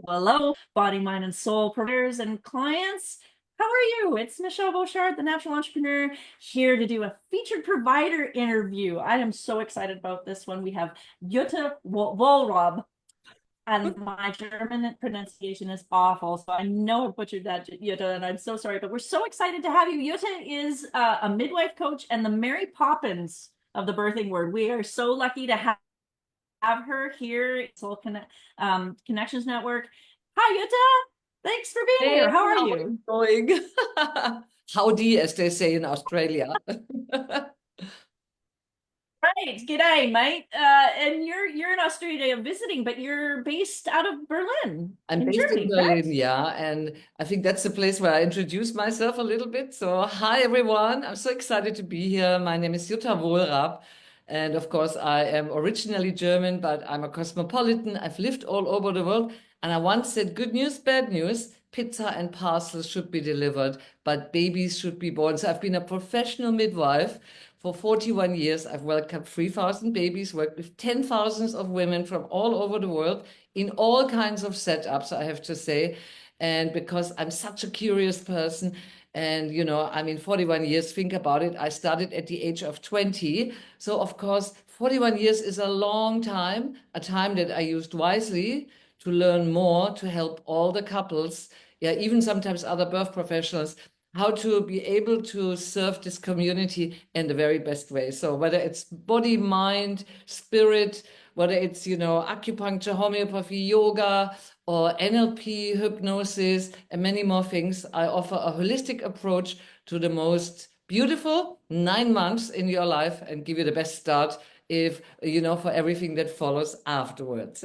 Hello, body, mind, and soul providers and clients. How are you? It's Michelle Beauchard, the natural entrepreneur, here to do a featured provider interview. I am so excited about this one. We have Jutta Wohlrab, and my German pronunciation is awful, so I know I butchered that, Jutta, and I'm so sorry, but we're so excited to have you. Jutta is a midwife coach and the Mary Poppins of the birthing word. We are so lucky to have her here. Soul Connections Network. Hi, Jutta. Thanks for being Hey, here. How are how are you? you going? Howdy, as they say in Australia. Right. G'day, mate. And you're in Australia visiting, but you're based out of Berlin I'm in based in Germany, Berlin, correct? yeah, and I think that's the place where I introduce myself a little bit. So, hi everyone, I'm so excited to be here. My name is Jutta Wohlrab, and of course, I am originally German, but I'm a cosmopolitan. I've lived all over the world, and I once said, good news, bad news. Pizza and parcels should be delivered, but babies should be born. So I've been a professional midwife for 41 years. I've welcomed 3,000 babies, worked with 10,000s of women from all over the world in all kinds of setups, I have to say. And because I'm such a curious person, and I mean, 41 years, think about it. I started at the age of 20. So, of course, 41 years is a long time, a time that I used wisely to learn more, to help all the couples, yeah, even sometimes other birth professionals, how to be able to serve this community in the very best way. So whether it's body, mind, spirit, whether it's, acupuncture, homeopathy, yoga, or NLP, hypnosis, and many more things, I offer a holistic approach to the most beautiful 9 months in your life and give you the best start if, for everything that follows afterwards.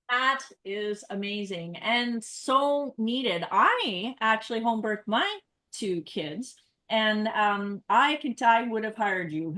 That is amazing and so needed. I actually home birthed my two kids, and I would have hired you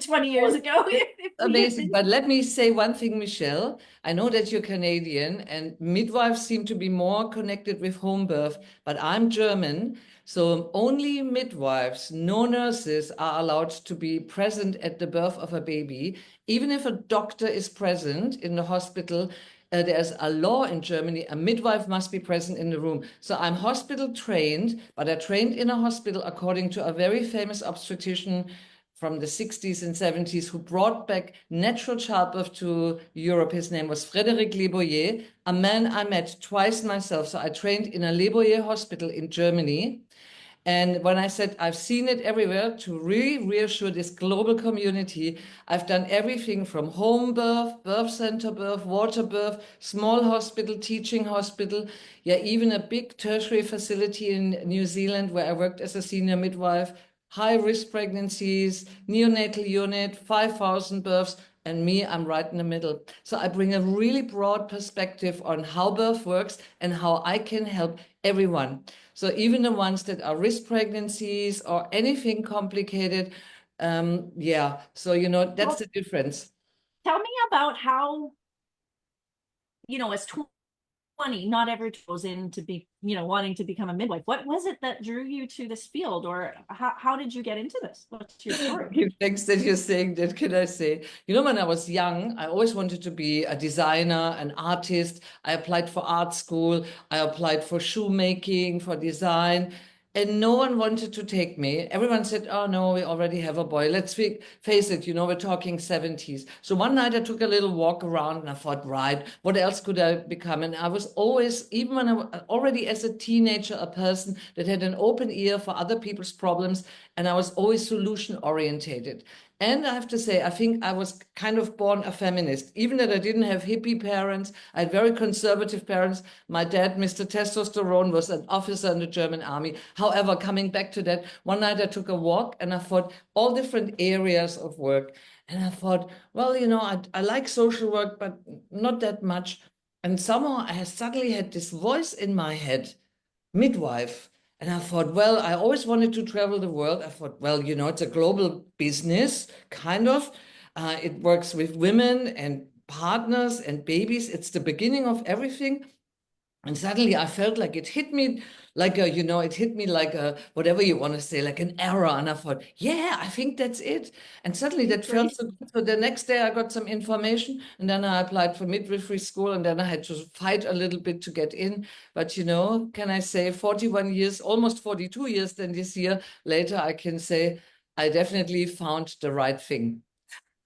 20 years ago if we had Amazing. been. But let me say one thing, Michelle. I know that you're Canadian and midwives seem to be more connected with home birth, but I'm German. So only midwives, no nurses are allowed to be present at the birth of a baby. Even if a doctor is present in the hospital, there's a law in Germany, a midwife must be present in the room. So I'm hospital trained, but I trained in a hospital according to a very famous obstetrician from the 60s and 70s who brought back natural childbirth to Europe. His name was Frédéric Leboyer, a man I met twice myself. So I trained in a Leboyer hospital in Germany. And when I said I've seen it everywhere to really reassure this global community, I've done everything from home birth, birth center birth, water birth, small hospital, teaching hospital, yeah, even a big tertiary facility in New Zealand where I worked as a senior midwife, high risk pregnancies, neonatal unit, 5,000 births. And me, I'm right in the middle. So I bring a really broad perspective on how birth works and how I can help everyone. So even the ones that are risk pregnancies or anything complicated, yeah. So, that's Well, the difference. tell me about how, as 20, not every goes into wanting to become a midwife. What was it that drew you to this field, or how did you get into this? What's your story? Thanks that you're saying that. Can I say, when I was young, I always wanted to be a designer, an artist. I applied for art school. I applied for shoemaking, for design. And no one wanted to take me. Everyone said, oh no, we already have a boy. Let's face it, we're talking 70s. So one night I took a little walk around and I thought, right, what else could I become? And I was always, even when I was already as a teenager, a person that had an open ear for other people's problems. And I was always solution orientated. And I have to say, I think I was kind of born a feminist, even that I didn't have hippie parents. I had very conservative parents. My dad, Mr. Testosterone, was an officer in the German army. However, coming back to that, one night I took a walk and I thought all different areas of work. And I thought, well, I like social work, but not that much. And somehow I suddenly had this voice in my head, midwife. And I thought, well, I always wanted to travel the world. I thought, well, it's a global business, kind of. It works with women and partners and babies. It's the beginning of everything. And suddenly I felt like it hit me like a, it hit me like a, whatever you want to say, like an arrow. And I thought, yeah, I think that's it. And suddenly that felt Right. so good. So the next day I got some information and then I applied for midwifery school and then I had to fight a little bit to get in. But, can I say 41 years, almost 42 years then this year later, I can say I definitely found the right thing.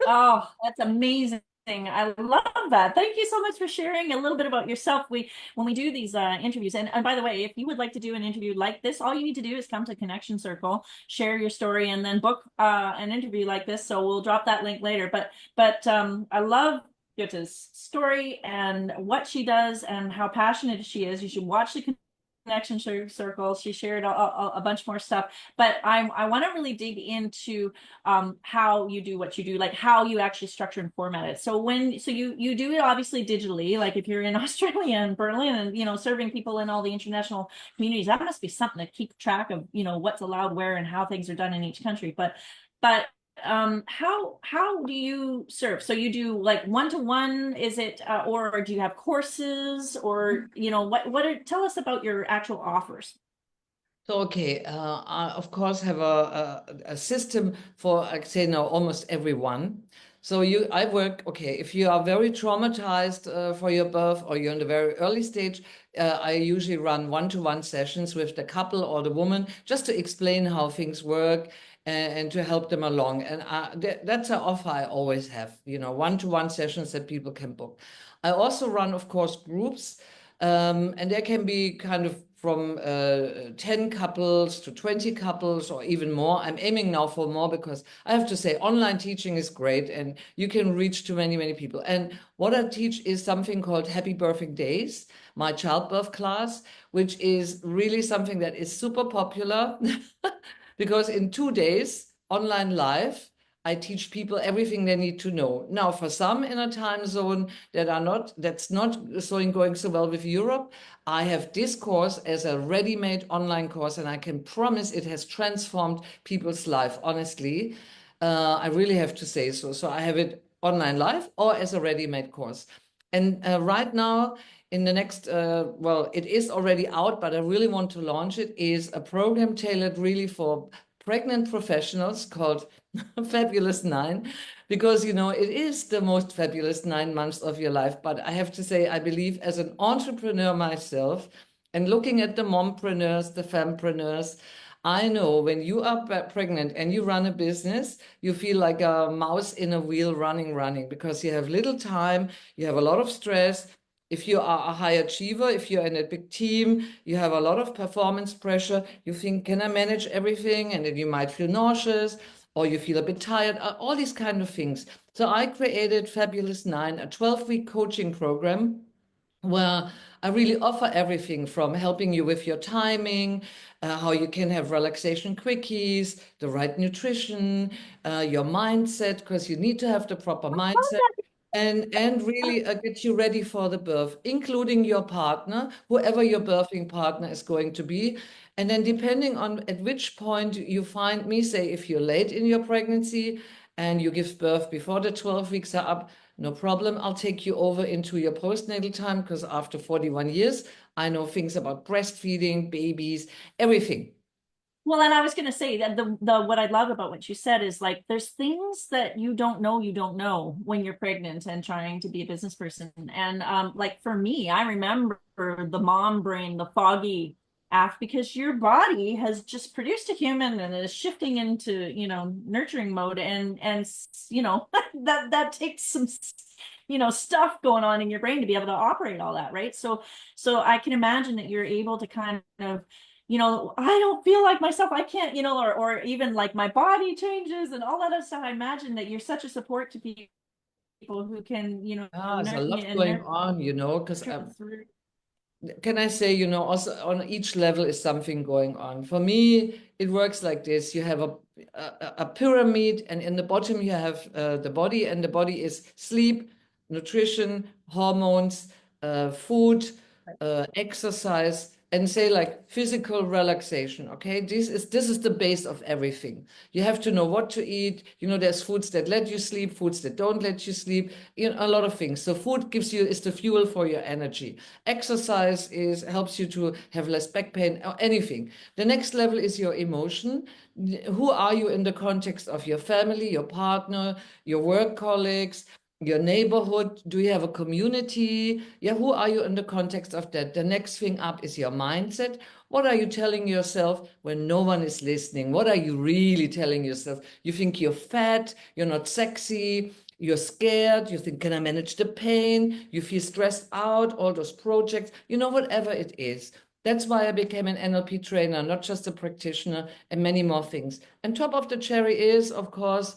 Oh, that's amazing. I love that. Thank you so much for sharing a little bit about yourself. When we do these interviews, and by the way, if you would like to do an interview like this, all you need to do is come to Connection Circle, share your story, and then book an interview like this. So we'll drop that link later. But I love Jutta's story and what she does and how passionate she is. You should watch the Connection Circle. She shared a bunch more stuff, but I want to really dig into how you do what you do, like how you actually structure and format it. So you do it obviously digitally, like if you're in Australia and Berlin and serving people in all the international communities, that must be something to keep track of, what's allowed where and how things are done in each country. But how do you serve? So you do like one-to-one, is it or do you have courses, or what are, tell us about your actual offers. So, okay, I of course have a system for, I say now, almost everyone. So I work, okay, if you are very traumatized for your birth or you're in the very early stage, I usually run one-to-one sessions with the couple or the woman just to explain how things work and to help them along. And that's an offer I always have, one-to-one sessions that people can book. I also run, of course, groups. And there can be kind of from 10 couples to 20 couples or even more. I'm aiming now for more because I have to say online teaching is great and you can reach to many, many people. And what I teach is something called Happy Birthing Days, my childbirth class, which is really something that is super popular because in 2 days, online live, I teach people everything they need to know. Now, for some in a time zone that's not going so well with Europe, I have this course as a ready-made online course, and I can promise it has transformed people's life, honestly. I really have to say so. So I have it online live or as a ready-made course. And right now, in the next, well, it is already out, but I really want to launch it, is a program tailored really for pregnant professionals called Fabulous Nine, because it is the most fabulous 9 months of your life. But I have to say, I believe as an entrepreneur myself, and looking at the mompreneurs, the fempreneurs, I know when you are pregnant and you run a business, you feel like a mouse in a wheel running, because you have little time, you have a lot of stress. If you are a high achiever, if you're in a big team, you have a lot of performance pressure. You think, can I manage everything? And then you might feel nauseous or you feel a bit tired, all these kind of things. So I created Fabulous Nine, a 12-week coaching program where I really offer everything from helping you with your timing, how you can have relaxation quickies, the right nutrition, your mindset, because you need to have the proper mindset and really get you ready for the birth, including your partner, whoever your birthing partner is going to be. And then depending on at which point you find me, say if you're late in your pregnancy and you give birth before the 12 weeks are up, no problem. I'll take you over into your postnatal time because after 41 years, I know things about breastfeeding, babies, everything. Well, and I was going to say that the what I love about what you said is like there's things that you don't know when you're pregnant and trying to be a business person. And like for me, I remember the mom brain, the foggy after, because your body has just produced a human and is shifting into, nurturing mode, and that takes some stuff going on in your brain to be able to operate all that, right? So I can imagine that you're able to kind of I don't feel like myself. I can't, or even like my body changes and all that other stuff. I imagine that you're such a support to people who can, There's a lot going on, because nurture through. can I say, also on each level is something going on. For me, it works like this. You have a pyramid, and in the bottom you have the body, and the body is sleep, nutrition, hormones, food, exercise, and say like physical relaxation. Okay, this is the base of everything. You have to know what to eat. You know, there's foods that let you sleep, foods that don't let you sleep. You know, a lot of things. So food is the fuel for your energy. Exercise helps you to have less back pain or anything. The next level is your emotion. Who are you in the context of your family, your partner, your work colleagues, your neighborhood? Do you have a community? Yeah, who are you in the context of that? The next thing up is your mindset. What are you telling yourself when no one is listening? What are you really telling yourself? You think you're fat, you're not sexy, you're scared, you think, can I manage the pain? You feel stressed out, all those projects, whatever it is. That's why I became an NLP trainer, not just a practitioner, and many more things. And top of the cherry is, of course,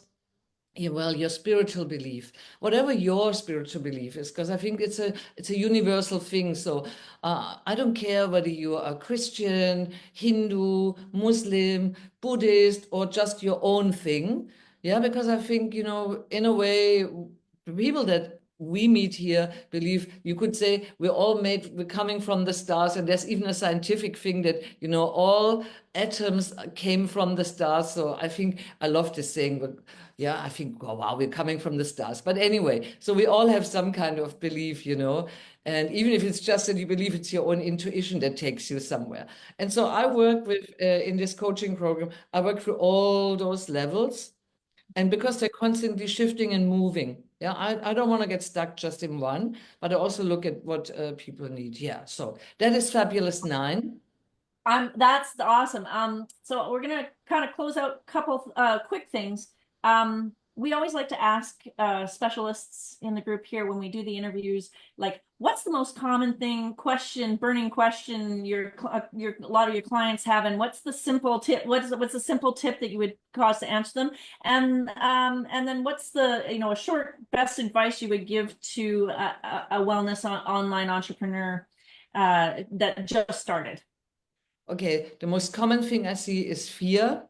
your spiritual belief, whatever your spiritual belief is, because I think it's a universal thing. So I don't care whether you are Christian, Hindu, Muslim, Buddhist, or just your own thing. Yeah, because I think, in a way, the people that we meet here believe, you could say we're coming from the stars, and there's even a scientific thing that, all atoms came from the stars. So I think I love this saying, but yeah, I think, oh, wow, we're coming from the stars. But anyway, so we all have some kind of belief, and even if it's just that you believe, it's your own intuition that takes you somewhere. And so I work with, in this coaching program, I work through all those levels. And because they're constantly shifting and moving, yeah, I don't want to get stuck just in one, but I also look at what people need. Yeah, so that is Fabulous 9. That's awesome. So we're gonna kind of close out a couple quick things. We always like to ask specialists in the group here when we do the interviews, like, what's the most common burning question a lot of your clients have, and what's the simple tip? What's the simple tip that you would cause to answer them? And then what's a short best advice you would give to a wellness online entrepreneur that just started? Okay, the most common thing I see is fear.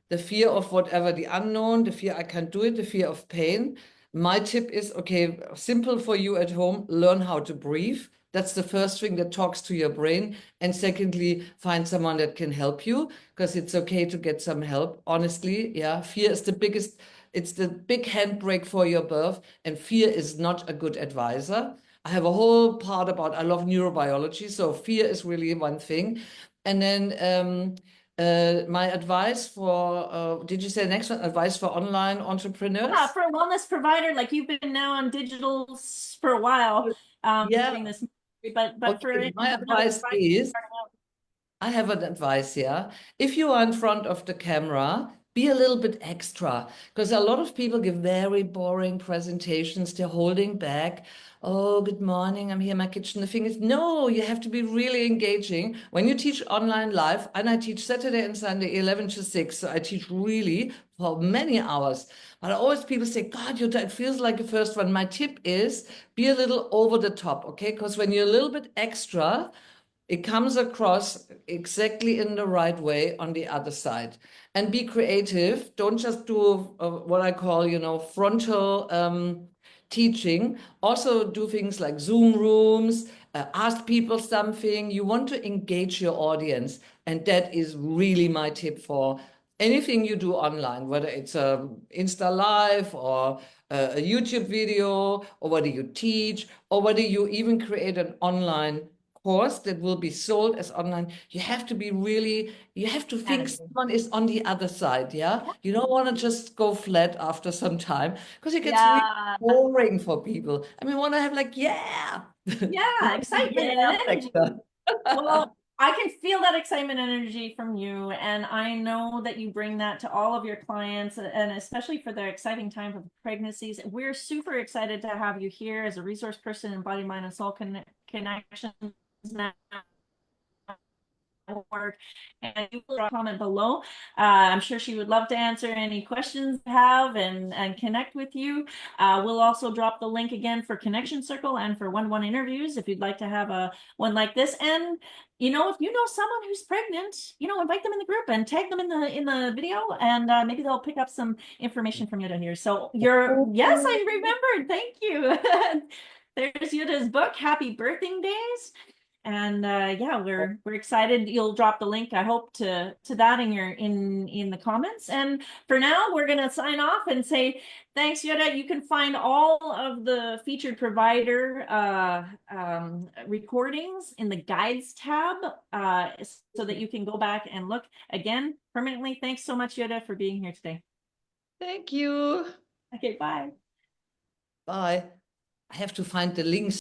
The fear of whatever, the unknown, the fear I can't do it, the fear of pain. My tip is, okay, simple for you at home, learn how to breathe. That's the first thing that talks to your brain. And secondly, find someone that can help you, because it's okay to get some help. Honestly, yeah, fear is it's the big handbrake for your birth, and fear is not a good advisor. I have a whole part about, I love neurobiology, so fear is really one thing. And then my advice did you say the next one? Advice for online entrepreneurs? Yeah, for a wellness provider, like you've been now on digital for a while, Yeah. doing this, but for Okay. My another advice advice is, starting out. I have an advice here. If you are in front of the camera, be a little bit extra, because a lot of people give very boring presentations. They're holding back. Oh, good morning. I'm here in my kitchen. The thing is, no, you have to be really engaging. When you teach online live, and I teach Saturday and Sunday, 11 to 6, so I teach really for many hours. But always people say, God, Jutta, it feels like the first one. My tip is be a little over the top, okay? Because when you're a little bit extra, it comes across exactly in the right way on the other side. And be creative. Don't just do what I call, frontal teaching. Also do things like Zoom rooms, ask people something. You want to engage your audience. And that is really my tip for anything you do online, whether it's a Insta Live or a YouTube video, or whether you teach, or whether you even create an online course that will be sold as online. You have to think Managing. someone is on the other side. Yeah, you don't want to just go flat after some time, because it gets really Yeah, boring for people. I mean, want to have like, yeah, yeah, excitement and energy. factor. Well, I can feel that excitement and energy from you, and I know that you bring that to all of your clients, and especially for their exciting time of pregnancies. We're super excited to have you here as a resource person in Body, Mind, and Soul Connections now. Work, and you will comment below. I'm sure she would love to answer any questions you have and connect with you. We'll also drop the link again for Connection Circle and for one-on-one interviews if you'd like to have one like this. And if you know someone who's pregnant, invite them in the group and tag them in the video, and maybe they'll pick up some information from Jutta here. So yes, I remembered. Thank you. There's Jutta's book, Happy Birthing Days. And yeah, we're excited. You'll drop the link, I hope, to that in the comments. And for now, we're gonna sign off and say thanks, Jutta. You can find all of the featured provider recordings in the guides tab, so that you can go back and look again permanently. Thanks so much, Jutta, for being here today. Thank you. Okay, bye. Bye. I have to find the links.